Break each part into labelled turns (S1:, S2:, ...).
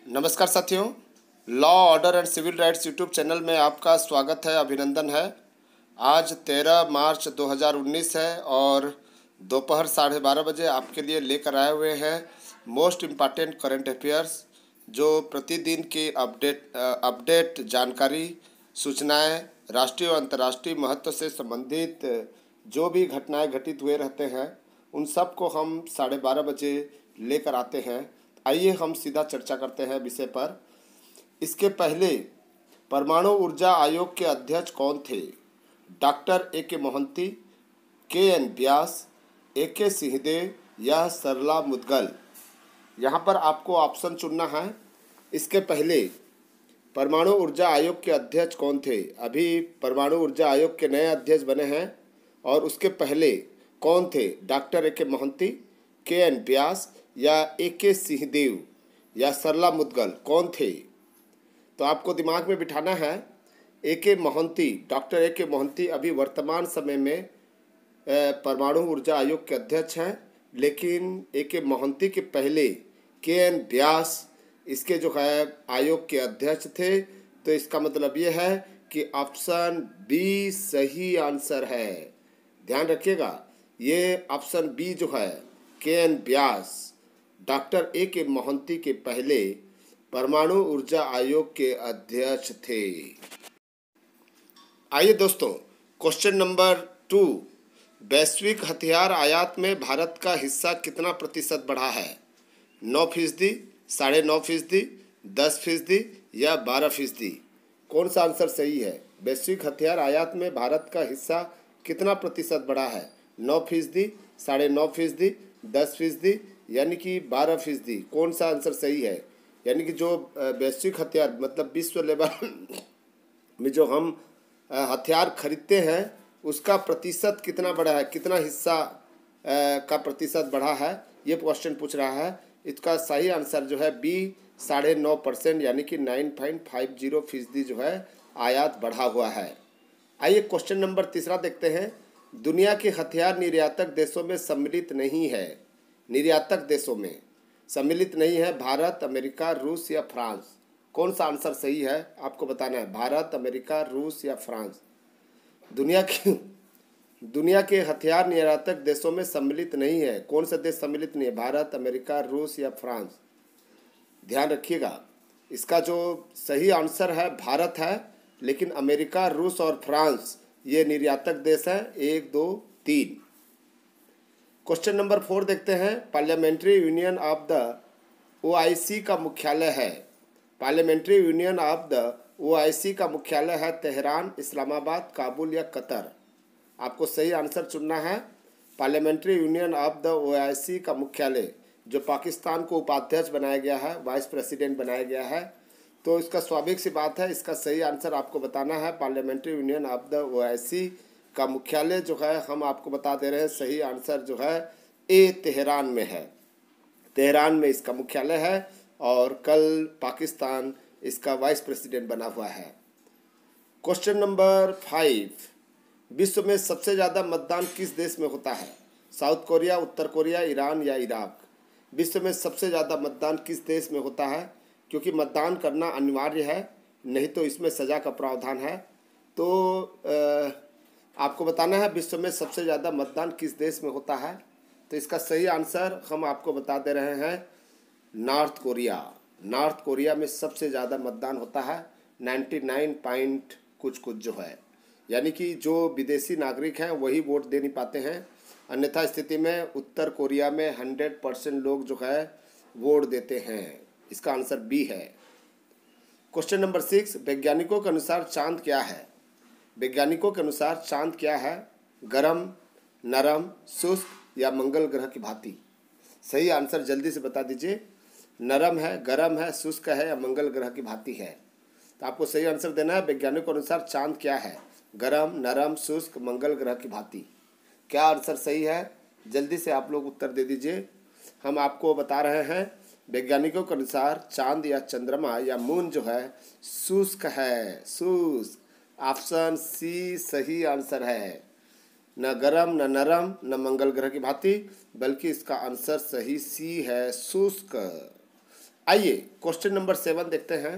S1: नमस्कार साथियों, law order and civil rights YouTube channel में आपका स्वागत है, अभिनंदन है। आज 13 मार्च 2019 है और दोपहर 12:30 बजे आपके लिए लेकर आए हुए हैं मोस्ट इम्पॉर्टेंट करंट अफेयर्स, जो प्रतिदिन की अपडेट जानकारी, सूचनाएं, राष्ट्रीय और अंतर्राष्ट्रीय महत्व से संबंधित जो भी घटनाएं घटित हुए रहते हैं उन सब को हम 12:30 बजे लेकर आते हैं। आइए हम सीधा चर्चा करते हैं विषय पर। इसके पहले परमाणु ऊर्जा आयोग के अध्यक्ष कौन थे? Doctor A K. Mohanty, K N. Vyas, A K. Singhdeo या सरला मुदगल? यहाँ पर आपको ऑप्शन चुनना है। इसके पहले परमाणु ऊर्जा आयोग के अध्यक्ष कौन थे? अभी परमाणु ऊर्जा आयोग के नए अध्यक्ष बने हैं और उसके पहले कौन थे? Doctor A K. Mohanty, K N. Vyas या ए.के. सिंहदेव या सरला मुदगल कौन थे? तो आपको दिमाग में बिठाना है। A K. Mohanty, doctor A K. Mohanty अभी वर्तमान समय में परमाणु ऊर्जा आयोग के अध्यक्ष हैं, लेकिन ए.के. मोहंती के पहले के.एन. व्यास इसके जो है आयोग के अध्यक्ष थे। तो इसका मतलब ये है कि ऑप्शन बी सही आंसर है। ध्यान रखिएगा, ये ऑप्शन बी जो है के.एन. व्यास डॉक्टर ए.के. मोहंती के पहले परमाणु ऊर्जा आयोग के अध्यक्ष थे। आइए दोस्तों, क्वेश्चन नंबर 2, वैश्विक हथियार आयात में भारत का हिस्सा कितना प्रतिशत बढ़ा है? 9%, 9.5%, 10% या 12%? कौन सा आंसर सही है? वैश्विक हथियार आयात में भारत का हिस्सा कितना प्रतिशत बढ़ा है? 9%, 9.5%, 10% यानी कि 12%? कौन सा आंसर सही है? यानी कि जो वैश्विक हथियार मतलब विश्व लेवल में जो हम हथियार खरीदते हैं उसका प्रतिशत कितना बढ़ा है, कितना हिस्सा का प्रतिशत बढ़ा है, ये क्वेश्चन पूछ रहा है। इसका सही आंसर जो है बी 9.5% यानी कि 9.50% जो है आयात बढ़ा हुआ है। आइए क्वेश्चन नंबर 3 देखते हैं। दुनिया के हथियार निर्यातक देशों में सम्मिलित नहीं है। निर्यातक देशों में सम्मिलित नहीं है भारत, अमेरिका, रूस या फ्रांस? कौन सा आंसर सही है आपको बताना है। भारत, अमेरिका, रूस या फ्रांस? दुनिया के हथियार निर्यातक देशों में सम्मिलित नहीं है। कौन सा देश सम्मिलित नहीं है? भारत, अमेरिका, रूस या फ्रांस? ध्यान रखिएगा, इसका जो सही आंसर है भारत है, लेकिन अमेरिका, रूस और फ्रांस ये निर्यातक देश हैं। 1, 2, 3। क्वेश्चन नंबर 4 देखते हैं। Parliamentary union of the OIC का मुख्यालय है। Parliamentary union of the OIC का मुख्यालय है तेहरान, इस्लामाबाद, काबुल या कतर? आपको सही आंसर चुनना है। Parliamentary union of the OIC का मुख्यालय, जो पाकिस्तान को उपाध्यक्ष बनाया गया है, वाइस प्रेसिडेंट बनाया गया है, तो इसका स्वाभाविक सी बात है, इसका सही आंसर आपको बताना है। Parliamentary union of the OIC का मुख्यालय जो है हम आपको बता दे रहे हैं, सही आंसर जो है ए तेहरान में है। तेहरान में इसका मुख्यालय है और कल पाकिस्तान इसका वाइस प्रेसिडेंट बना हुआ है। क्वेश्चन नंबर 5, विश्व में सबसे ज़्यादा मतदान किस देश में होता है? साउथ कोरिया, उत्तर कोरिया, ईरान या इराक? विश्व में सबसे ज़्यादा मतदान किस देश में होता है? क्योंकि मतदान करना अनिवार्य है, नहीं तो इसमें सज़ा का प्रावधान है। तो आपको बताना है विश्व में सबसे ज़्यादा मतदान किस देश में होता है। तो इसका सही आंसर हम आपको बता दे रहे हैं, नॉर्थ कोरिया। नॉर्थ कोरिया में सबसे ज़्यादा मतदान होता है, 99 पॉइंट कुछ जो है, यानी कि जो विदेशी नागरिक हैं वही वोट दे नहीं पाते हैं। अन्यथा स्थिति में उत्तर कोरिया में 100% लोग जो है वोट देते हैं। इसका आंसर बी है। क्वेश्चन नंबर 6, वैज्ञानिकों के अनुसार चांद क्या है? वैज्ञानिकों के अनुसार चांद क्या है? गरम, नरम, शुष्क या मंगल ग्रह की भांति? सही आंसर जल्दी से बता दीजिए। नरम है, गरम है, शुष्क है या मंगल ग्रह की भांति है? तो आपको सही आंसर देना है। वैज्ञानिकों के अनुसार चांद क्या है? गरम, नरम, शुष्क, मंगल ग्रह की भांति? क्या आंसर सही है? जल्दी से आप लोग उत्तर दे दीजिए। हम आपको बता रहे हैं, वैज्ञानिकों के अनुसार चांद या चंद्रमा या मून जो है शुष्क है। शुष्क, ऑप्शन सी सही आंसर है। न गरम, न नरम, न मंगल ग्रह की भांति, बल्कि इसका आंसर सही सी है, शुष्क। आइए क्वेश्चन नंबर 7 देखते हैं।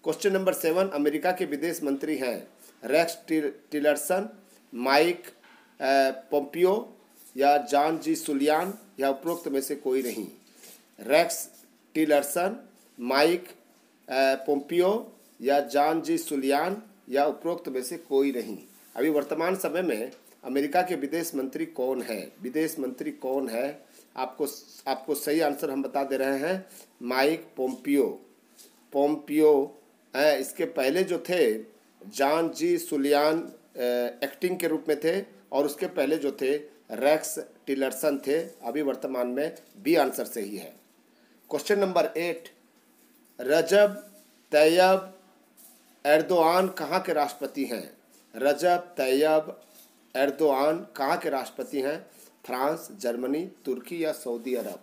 S1: क्वेश्चन नंबर 7, अमेरिका के विदेश मंत्री हैं रेक्स टिलरसन, माइक पोम्पियो या जॉन जी सुलियान या उपरोक्त में से कोई नहीं। रेक्स टिलरसन, माइक पोम्पियो या जॉन जी सुलियान या उपरोक्त में से कोई नहीं। अभी वर्तमान समय में अमेरिका के विदेश मंत्री कौन है? विदेश मंत्री कौन है? आपको सही आंसर हम बता दे रहे हैं, माइक पोम्पियो। पोम्पियो इसके पहले जो थे जॉन जी सुलियान एक्टिंग के रूप में थे, और उसके पहले जो थे रेक्स टिलरसन थे। अभी वर्तमान में बी आंसर सही है। क्वेश्चन नंबर 8, रजब तैयब एर्दोआन कहाँ के राष्ट्रपति हैं? रजब तैयब एर्दोआन कहाँ के राष्ट्रपति हैं? फ्रांस, जर्मनी, तुर्की या सऊदी अरब?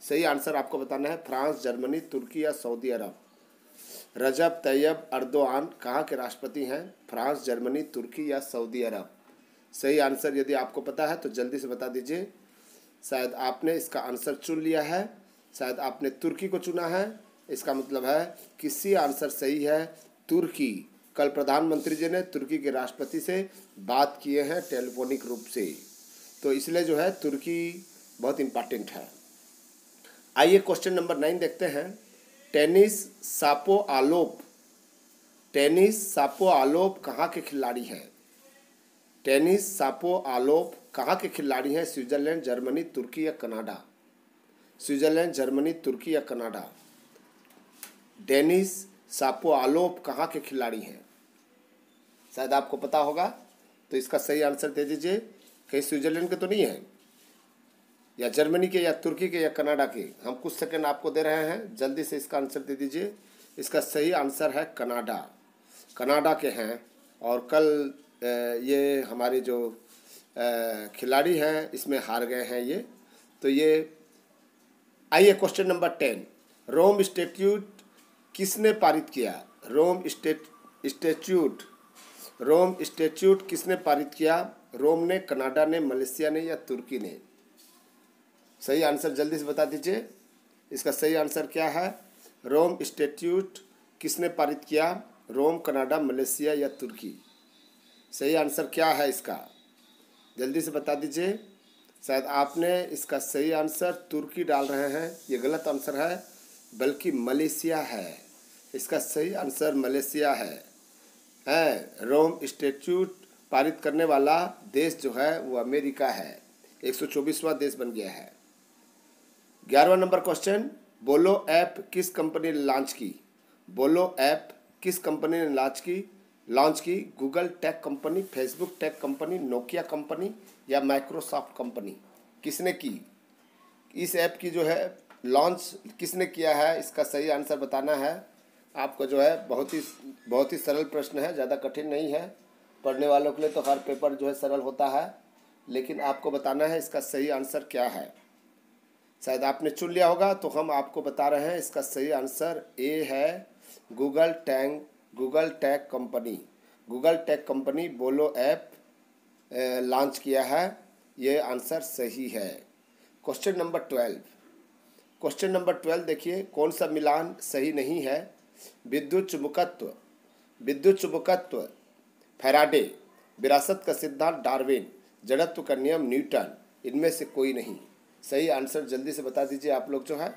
S1: सही आंसर आपको बताना है, फ्रांस, जर्मनी, तुर्की या सऊदी अरब। रजब तैयब एर्दोआन कहाँ के राष्ट्रपति हैं? फ्रांस, जर्मनी, तुर्की या सऊदी अरब? सही आंसर यदि आपको पता है तो जल्दी से बता दीजिए। शायद आपने इसका आंसर चुन लिया है, शायद आपने तुर्की को चुना है। इसका मतलब है कि सी आंसर सही है, तुर्की। कल प्रधानमंत्री जी ने तुर्की के राष्ट्रपति से बात किए हैं टेलीफोनिक रूप से, तो इसलिए जो है तुर्की बहुत इम्पॉर्टेंट है। आइए क्वेश्चन नंबर 9 देखते हैं। टेनिस शापोआलोव कहाँ के खिलाड़ी हैं? टेनिस शापोआलोव कहाँ के खिलाड़ी हैं? स्विट्जरलैंड, जर्मनी, तुर्की या कनाडा? स्विट्जरलैंड, जर्मनी, तुर्की या कनाडा? डेनिस शापोआलोव कहाँ के खिलाड़ी हैं? शायद आपको पता होगा, तो इसका सही आंसर दे दीजिए। कहीं स्विट्जरलैंड के तो नहीं है, या जर्मनी के, या तुर्की के, या कनाडा के? हम कुछ सेकंड आपको दे रहे हैं, जल्दी से इसका आंसर दे दीजिए। इसका सही आंसर है कनाडा। कनाडा के हैं, और कल ये हमारे जो खिलाड़ी हैं इसमें हार गए हैं ये। तो ये आइए क्वेश्चन नंबर 10, रोम स्टैट्यूट किसने पारित किया? रोम स्टैट्यूट किसने पारित किया? रोम ने, कनाडा ने, मलेशिया ने या तुर्की ने? सही आंसर जल्दी से बता दीजिए। इसका सही आंसर क्या है? रोम स्टैट्यूट किसने पारित किया? रोम, कनाडा, मलेशिया या तुर्की? सही आंसर क्या है इसका? जल्दी से बता दीजिए। शायद आपने इसका सही आंसर तुर्की डाल रहे हैं, ये गलत आंसर है, बल्कि मलेशिया है। इसका सही आंसर मलेशिया है। रोम स्टैट्यूट पारित करने वाला देश जो है वो अमेरिका है, 124वां देश बन गया है। 11वां नंबर क्वेश्चन, बोलो ऐप किस कंपनी ने लॉन्च की? बोलो ऐप किस कंपनी ने लॉन्च की? Google tech company, Facebook tech company, Nokia company या माइक्रोसॉफ्ट कंपनी? किसने की? इस ऐप की जो है लॉन्च किसने किया है? इसका सही आंसर बताना है आपको। जो है बहुत ही सरल प्रश्न है, ज़्यादा कठिन नहीं है। पढ़ने वालों के लिए तो हर पेपर जो है सरल होता है, लेकिन आपको बताना है इसका सही आंसर क्या है। शायद आपने चुन लिया होगा, तो हम आपको बता रहे हैं इसका सही आंसर ए है, Google tech company. Google tech company बोलो ऐप लॉन्च किया है, ये आंसर सही है। क्वेश्चन नंबर 12 देखिए, कौन सा मिलान सही नहीं है? विद्युत चुंबकत्व फैराडे, विरासत का सिद्धांत डार्विन, जड़त्व का नियम न्यूटन, इनमें से कोई नहीं। सही आंसर जल्दी से बता दीजिए आप लोग जो है।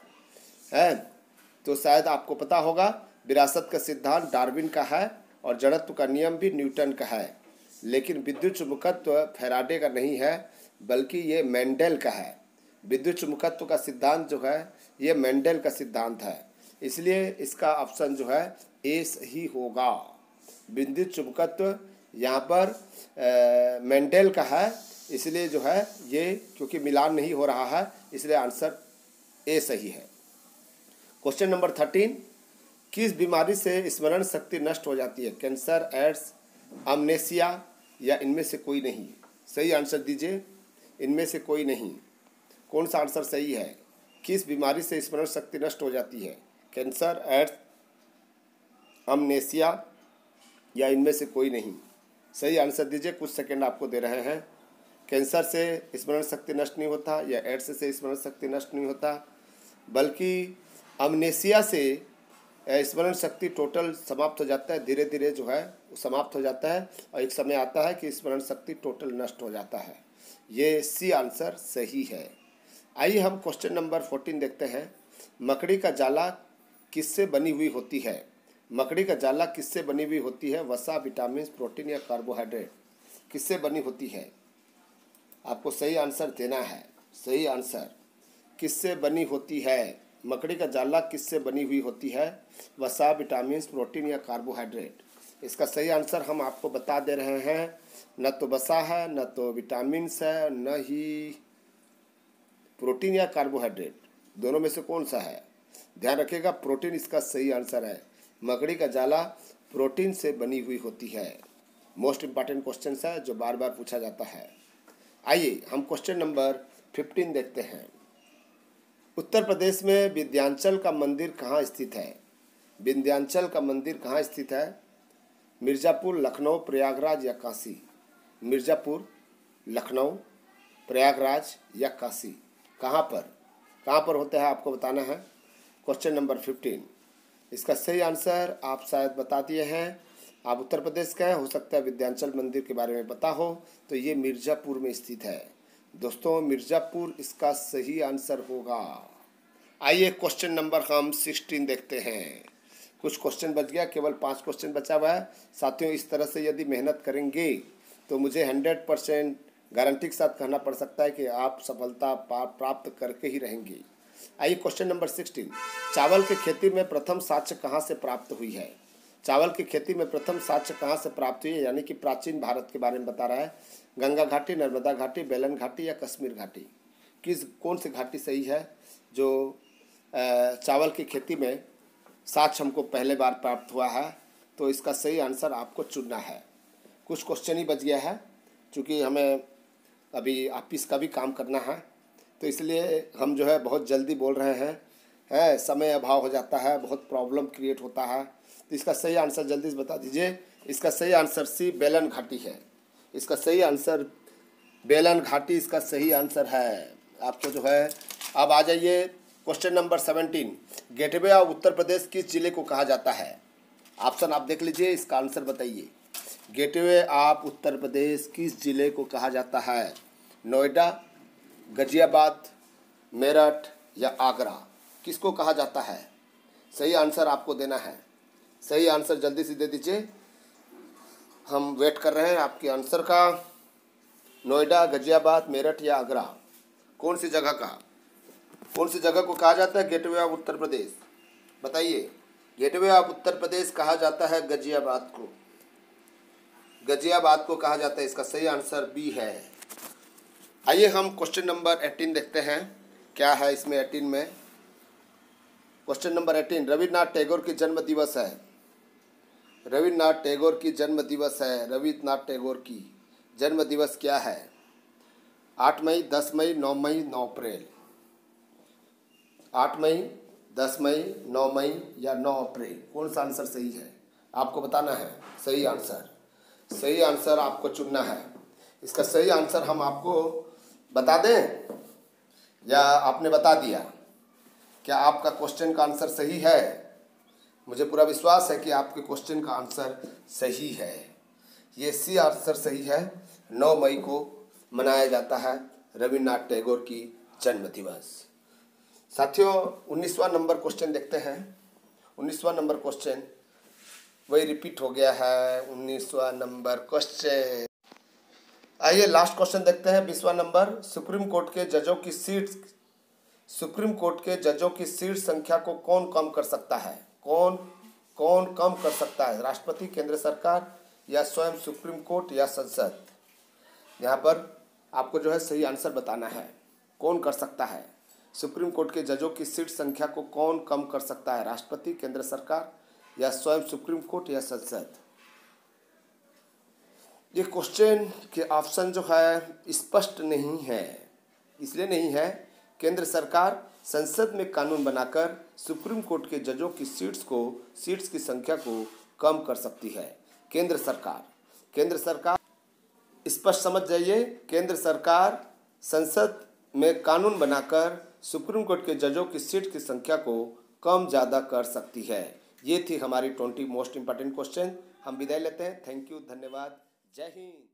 S1: तो शायद आपको पता होगा, विरासत का सिद्धांत डार्विन का है और जड़त्व का नियम भी न्यूटन का है, लेकिन विद्युत चुंबकत्व फैराडे का नहीं है, बल्कि ये मेंडेल का है। विद्युत चुंबकत्व का सिद्धांत जो है ये मेंडेल का सिद्धांत है, इसलिए इसका ऑप्शन जो है ए सही होगा। विद्युत चुंबकत्व यहाँ पर मेंडेल का है, इसलिए जो है ये, क्योंकि मिलान नहीं हो रहा है, इसलिए आंसर ए सही है। क्वेश्चन नंबर 13, किस बीमारी से स्मरण शक्ति नष्ट हो जाती है? कैंसर, एड्स, अमनेसिया या इनमें से कोई नहीं? सही आंसर दीजिए, इनमें से कोई नहीं। कौन सा आंसर सही है? किस बीमारी से स्मरण शक्ति नष्ट हो जाती है? कैंसर, एड्स, अमनेसिया या इनमें से कोई नहीं? सही आंसर दीजिए, कुछ सेकंड आपको दे रहे हैं। कैंसर से स्मरण शक्ति नष्ट नहीं होता, या एड्स से स्मरण शक्ति नष्ट नहीं होता, बल्कि अमनेसिया से स्मरण शक्ति टोटल समाप्त हो जाता है, धीरे धीरे जो है वो समाप्त हो जाता है और एक समय आता है कि स्मरण शक्ति टोटल नष्ट हो जाता है। ये सी आंसर सही है। आइए हम क्वेश्चन नंबर 14 देखते हैं। मकड़ी का जाला किससे बनी हुई होती है? मकड़ी का जाला किससे बनी हुई होती है? वसा, विटामिन, प्रोटीन या कार्बोहाइड्रेट किससे बनी होती है? आपको सही आंसर देना है। सही आंसर किससे बनी होती है? मकड़ी का जाला किससे बनी हुई होती है? वसा, विटामिन, प्रोटीन या कार्बोहाइड्रेट। इसका सही आंसर हम आपको बता दे रहे हैं। न तो वसा है, न तो विटामिन है, न ही प्रोटीन या कार्बोहाइड्रेट। दोनों में से कौन सा है? ध्यान रखिएगा, प्रोटीन इसका सही आंसर है। मकड़ी का जाला प्रोटीन से बनी हुई होती है। मोस्ट इम्पॉर्टेंट क्वेश्चन है जो बार बार पूछा जाता है। आइए हम क्वेश्चन नंबर 15 देखते हैं। उत्तर प्रदेश में विंध्याचल का मंदिर कहाँ स्थित है? विंध्याचल का मंदिर कहाँ स्थित है? मिर्ज़ापुर, लखनऊ, प्रयागराज या काशी? मिर्ज़ापुर, लखनऊ, प्रयागराज या काशी? कहाँ पर होता है आपको बताना है। क्वेश्चन नंबर 15, इसका सही आंसर आप शायद बता दिए हैं। आप उत्तर प्रदेश का हैं, हो सकता है विंध्याचल मंदिर के बारे में पता हो, तो ये मिर्ज़ापुर में स्थित है। दोस्तों, मिर्ज़ापुर इसका सही आंसर होगा। आइए क्वेश्चन नंबर हम 16 देखते हैं। कुछ क्वेश्चन बच गया, केवल 5 क्वेश्चन बचा हुआ है। साथियों, इस तरह से यदि मेहनत करेंगे तो मुझे 100% गारंटी के साथ कहना पड़ सकता है कि आप सफलता प्राप्त करके ही रहेंगे। आइए क्वेश्चन नंबर 16, चावल की खेती में प्रथम साक्ष्य कहाँ से प्राप्त हुई है? चावल की खेती में प्रथम साक्ष्य कहाँ से प्राप्त हुई है, यानी कि प्राचीन भारत के बारे में बता रहा है। गंगा घाटी, नर्मदा घाटी, बेलन घाटी या कश्मीर घाटी? कौन सी घाटी सही है जो चावल की खेती में साक्ष्य हमको पहले बार प्राप्त हुआ है? तो इसका सही आंसर आपको चुनना है। कुछ क्वेश्चन ही बच गया है, क्योंकि हमें अभी ऑफिस का भी काम करना है, तो इसलिए हम जो है बहुत जल्दी बोल रहे हैं। समय अभाव हो जाता है, बहुत प्रॉब्लम क्रिएट होता है। तो इसका सही आंसर जल्दी से बता दीजिए। इसका सही आंसर सी, बेलन घाटी है। इसका सही आंसर बेलन घाटी इसका सही आंसर है। आपको जो है, अब आ जाइए question number 17, gateway of Uttar Pradesh किस जिले को कहा जाता है? ऑप्शन आप देख लीजिए, इसका आंसर बताइए। गेटवे ऑफ उत्तर प्रदेश किस जिले को कहा जाता है? नोएडा, गाजियाबाद, मेरठ या आगरा? किसको कहा जाता है? सही आंसर आपको देना है। सही आंसर जल्दी से दे दीजिए, हम वेट कर रहे हैं आपके आंसर का। नोएडा, गाजियाबाद, मेरठ या आगरा? कौन सी जगह को कहा जाता है गेटवे ऑफ उत्तर प्रदेश? बताइए। गेटवे ऑफ उत्तर प्रदेश कहा जाता है गाजियाबाद को। गाजियाबाद को कहा जाता है। इसका सही आंसर बी है। आइए हम क्वेश्चन नंबर 18 देखते हैं, क्या है इसमें 18 में। क्वेश्चन नंबर 18, रविन्द्रनाथ टैगोर की जन्म दिवस है। रविन्द्रनाथ टैगोर की जन्म दिवस है। रविन्द्रनाथ टैगोर की जन्म दिवस क्या है? 8 मई, 10 मई, 9 मई, 9 अप्रैल? 8 मई, 10 मई, 9 मई या 9 अप्रैल? कौन सा आंसर सही है आपको बताना है। सही आंसर आपको चुनना है। इसका सही आंसर हम आपको बता दें या आपने बता दिया? क्या आपका क्वेश्चन का आंसर सही है? मुझे पूरा विश्वास है कि आपके क्वेश्चन का आंसर सही है। ये सी आंसर सही है। 9 मई को मनाया जाता है रविन्द्रनाथ टैगोर की जन्म दिवस। साथियों, 19वां नंबर क्वेश्चन देखते हैं। 19वां नंबर क्वेश्चन वही रिपीट हो गया है। 19वां नंबर क्वेश्चन। आइए लास्ट क्वेश्चन देखते हैं। 20वां नंबर, सुप्रीम कोर्ट के जजों की सीट संख्या को कौन कम कर सकता है? कौन कम कर सकता है? राष्ट्रपति, केंद्र सरकार या स्वयं सुप्रीम कोर्ट या संसद? यहाँ पर आपको जो है सही आंसर बताना है। कौन कर सकता है? सुप्रीम कोर्ट के जजों की सीट संख्या को कौन कम कर सकता है? राष्ट्रपति, केंद्र सरकार या स्वयं सुप्रीम कोर्ट या संसद? ये क्वेश्चन के ऑप्शन जो है स्पष्ट नहीं है। इसलिए नहीं है, केंद्र सरकार संसद में कानून बनाकर सुप्रीम कोर्ट के जजों की सीट्स की संख्या को कम कर सकती है। केंद्र सरकार स्पष्ट समझ जाइए। केंद्र सरकार संसद में कानून बनाकर सुप्रीम कोर्ट के जजों की सीट की संख्या को कम ज़्यादा कर सकती है। ये थी हमारी 20 मोस्ट इंपॉर्टेंट क्वेश्चन। हम विदाई लेते हैं। थैंक यू, धन्यवाद, जय हिंद।